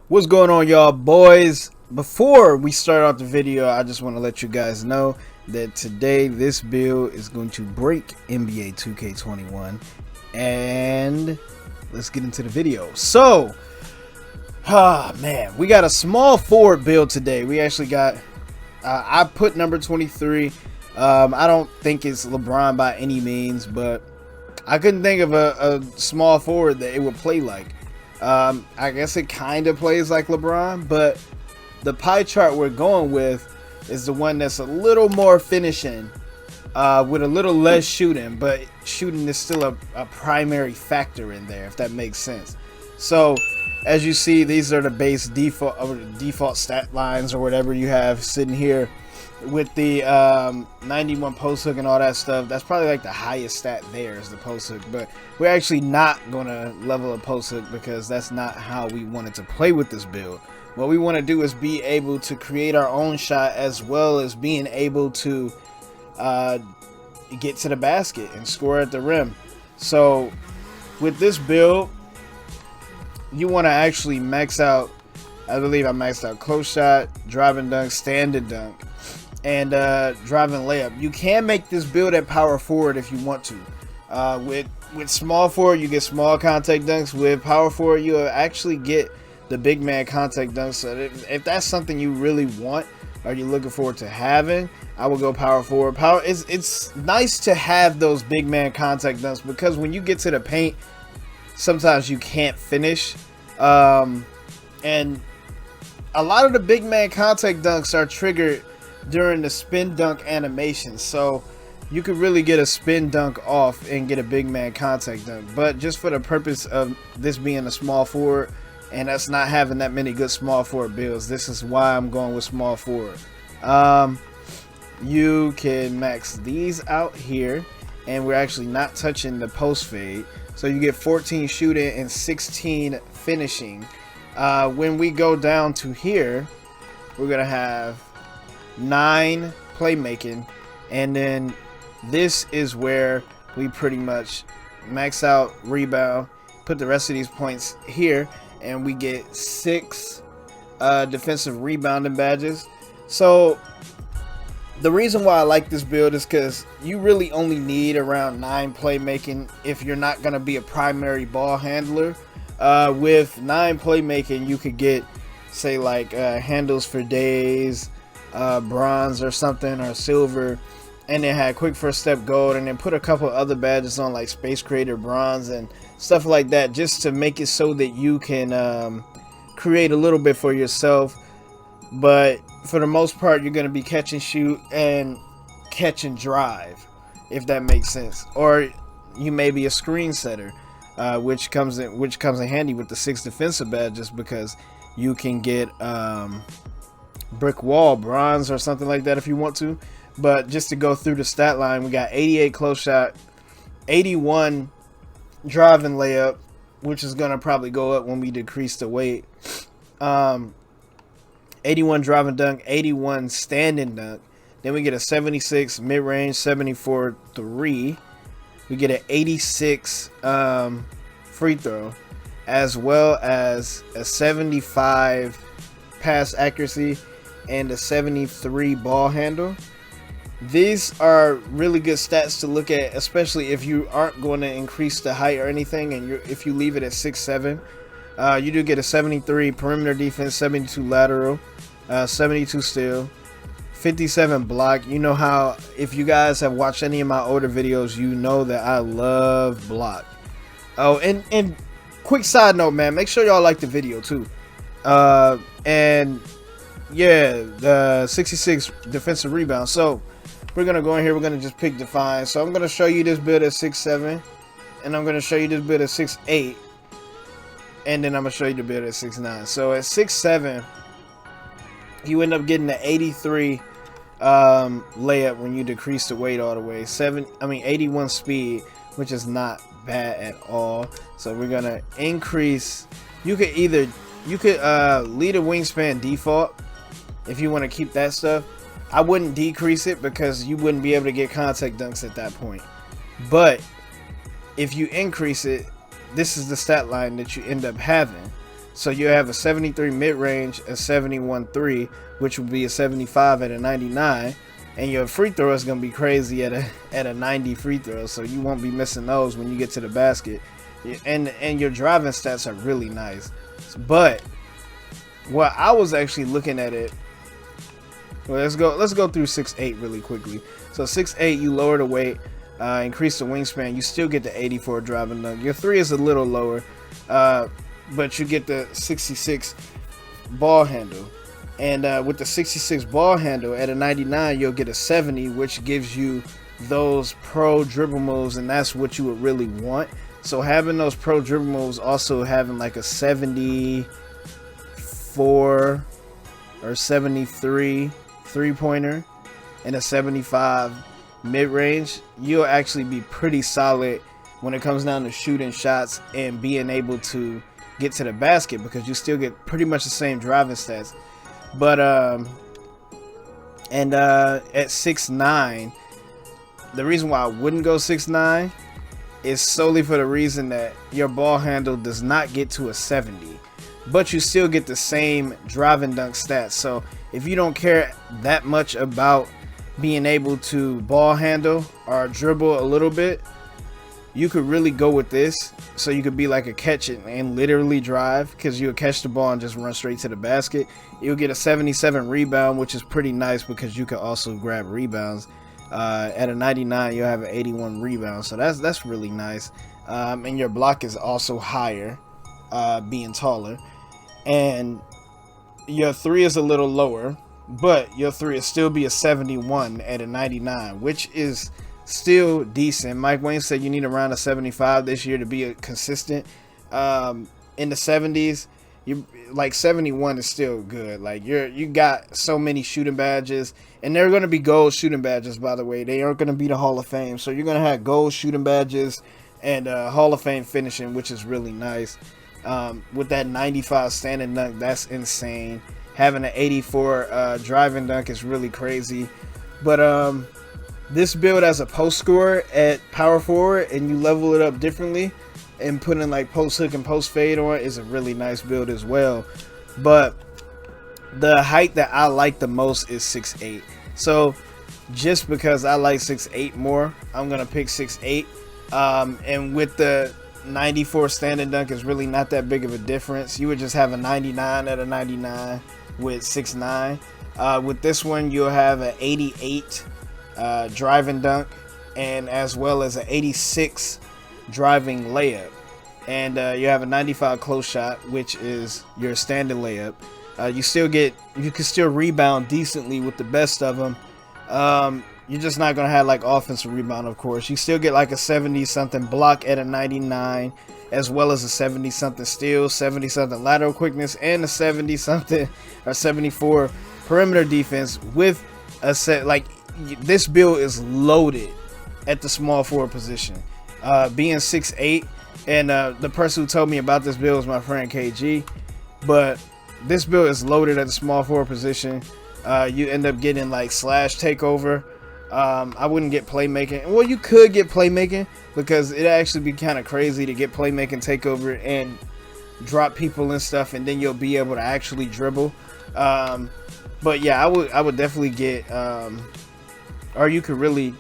What's going on, y'all boys? Before we start off the video, I just want to let you guys know that today this build is going to break NBA 2K21, and let's get into the video. So man, we got a small forward build today. We actually got I put number 23. I don't think it's LeBron by any means, but I couldn't think of a small forward that it would play like. I guess it kind of plays like LeBron, but the pie chart we're going with is the one that's a little more finishing, with a little less shooting, but shooting is still a primary factor in there, if that makes sense. So as you see, these are the base default stat lines or whatever you have sitting here with the 91 post hook and all that stuff. That's probably like the highest stat there is the post hook, but we're actually not gonna level a post hook because that's not how we wanted to play with this build. What we want to do is be able to create our own shot, as well as being able to get to the basket and score at the rim. So with this build, you want to actually max out, I believe I maxed out close shot, driving dunk, standing dunk, and driving layup. You can make this build at power forward if you want to. With small forward, you get small contact dunks. With power forward, you'll actually get the big man contact dunks. So if that's something you really want or you're looking forward to having, I will go power forward. It's nice to have those big man contact dunks, because when you get to the paint, sometimes you can't finish. And a lot of the big man contact dunks are triggered during the spin dunk animation, so you could really get a spin dunk off and get a big man contact dunk. But just for the purpose of this being a small forward and us not having that many good small forward builds, this is why I'm going with small forward. You can max these out here, and we're actually not touching the post fade, so you get 14 shooting and 16 finishing. When we go down to here, we're gonna have 9 playmaking, and then this is where we pretty much max out rebound, put the rest of these points here, and we get 6 defensive rebounding badges. So the reason why I like this build is because you really only need around 9 playmaking if you're not going to be a primary ball handler. With 9 playmaking, you could get, say, like handles for days, bronze or something, or silver, and then had quick first step gold, and then put a couple other badges on, like space creator bronze and stuff like that, just to make it so that you can create a little bit for yourself. But for the most part, you're going to be catch and shoot and catch and drive, if that makes sense. Or you may be a screen setter, which comes in handy with the 6 defensive badges, because you can get brick wall bronze or something like that if you want to. But just to go through the stat line, we got 88 close shot, 81 driving layup, which is going to probably go up when we decrease the weight, 81 driving dunk, 81 standing dunk. Then we get a 76 mid-range, 74 3. We get an 86 free throw, as well as a 75 pass accuracy and a 73 ball handle. These are really good stats to look at, especially if you aren't going to increase the height or anything, and if you leave it at 6'7". You do get a 73 perimeter defense, 72 lateral, 72 steal, 57 block. You know how, if you guys have watched any of my older videos, you know that I love block. Oh, and quick side note, man, make sure y'all like the video too. And yeah, the 66 defensive rebound. So we're gonna go in here, we're gonna just pick define. So I'm gonna show you this build at 6'7", and I'm gonna show you this build at 6'8", and then I'm gonna show you the build at 6'9". So at 6'7", you end up getting the 83 layup when you decrease the weight all the way. 81 speed, which is not bad at all. So we're gonna increase. You could lead a wingspan default if you want to keep that stuff. I wouldn't decrease it because you wouldn't be able to get contact dunks at that point. But if you increase it, this is the stat line that you end up having. So you have a 73 mid-range, a 71 3, which would be a 75 at a 99, and your free throw is going to be crazy at a 90 free throw, so you won't be missing those when you get to the basket. And your driving stats are really nice. But what I was actually looking at it, well, let's go through 6'8" really quickly. So 6'8", you lower the weight, increase the wingspan, you still get the 84 driving dunk. Your 3 is a little lower, but you get the 66 ball handle. And with the 66 ball handle at a 99, you'll get a 70, which gives you those pro dribble moves, and that's what you would really want. So having those pro dribble moves, also having like a 74 or 73 three-pointer and a 75 mid-range, you'll actually be pretty solid when it comes down to shooting shots and being able to get to the basket, because you still get pretty much the same driving stats. But at 6'9", the reason why I wouldn't go 6'9" is solely for the reason that your ball handle does not get to a 70, but you still get the same driving dunk stats. So if you don't care that much about being able to ball handle or dribble a little bit, you could really go with this. So you could be like a catch it and literally drive, because you'll catch the ball and just run straight to the basket. You'll get a 77 rebound, which is pretty nice because you can also grab rebounds. At a 99, you'll have an 81 rebound, so that's really nice. And your block is also higher, being taller. And your 3 is a little lower, but your 3 will still be a 71 at a 99, which is still decent. Mike Wayne said you need around a 75 this year to be consistent. In the 70s, you like 71 is still good. Like you got so many shooting badges, and they're going to be gold shooting badges, by the way. They aren't going to be the Hall of Fame, so you're going to have gold shooting badges and Hall of Fame finishing, which is really nice. With that 95 standing dunk, that's insane. Having an 84 driving dunk is really crazy. But this build as a post scorer at power forward, and you level it up differently and putting like post hook and post fade on, is a really nice build as well. But the height that I like the most is 6'8". So just because I like 6'8 more, I'm gonna pick 6'8. And with the 94 standing dunk, is really not that big of a difference. You would just have a 99 at a 99 with 6'9". With this one, you'll have an 88 driving dunk, and as well as an 86 driving layup. And you have a 95 close shot, which is your standing layup. You can still rebound decently with the best of them. You're just not going to have like offensive rebound, of course. You still get like a 70-something block at a 99, as well as a 70-something steal, 70-something lateral quickness, and a 70-something or 74 perimeter defense with a set. Like, this build is loaded at the small forward position. Being 6'8", and the person who told me about this build was my friend KG, but this build is loaded at the small forward position. You end up getting like slash takeover. I wouldn't get playmaking. Well, you could get playmaking, because it actually be kind of crazy to get playmaking, takeover, and drop people and stuff, and then you'll be able to actually dribble. But yeah, I would definitely get, or you could really,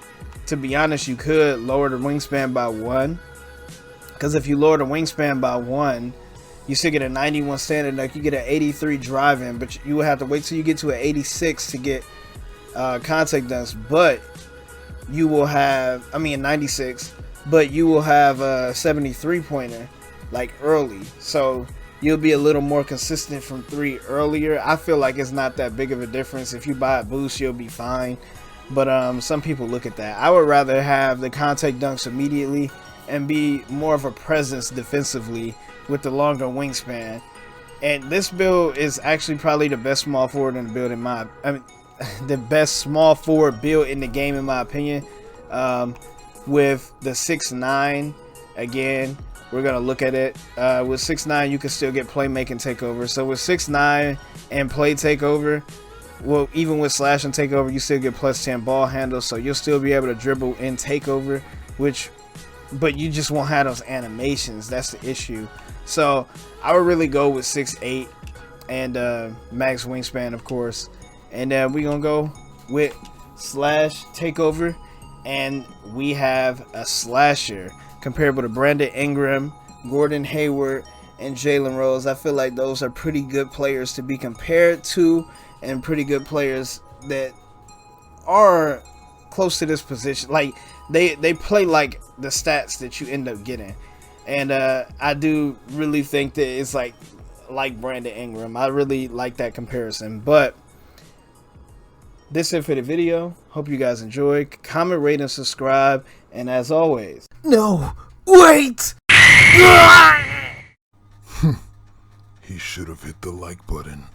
to be honest, you could lower the wingspan by 1, because if you lower the wingspan by 1, you still get a 91 standing dunk, you get an 83 driving, but you would have to wait till you get to an 86 to get contact dunks. But you will have, 96, but you will have a 73 pointer like early, so you'll be a little more consistent from 3 earlier. I feel like it's not that big of a difference. If you buy a boost, you'll be fine. But some people look at that. I would rather have the contact dunks immediately and be more of a presence defensively with the longer wingspan. And this build is actually probably the best small forward in the build the best small forward build in the game, in my opinion. With the 6'9", again, we're gonna look at it. With 6'9", you can still get playmaking takeover. So with 6'9" and play takeover, well, even with slash and takeover, you still get plus 10 ball handle, so you'll still be able to dribble in takeover, but you just won't have those animations. That's the issue. So I would really go with 6'8" and max wingspan, of course. And we're going to go with slash takeover. And we have a slasher comparable to Brandon Ingram, Gordon Hayward, and Jalen Rose. I feel like those are pretty good players to be compared to, and pretty good players that are close to this position. Like they play like the stats that you end up getting. And I do really think that it's like Brandon Ingram. I really like that comparison. But this is it for the video. Hope you guys enjoy. Comment, rate, and subscribe. And as always, no, wait! He should have hit the like button.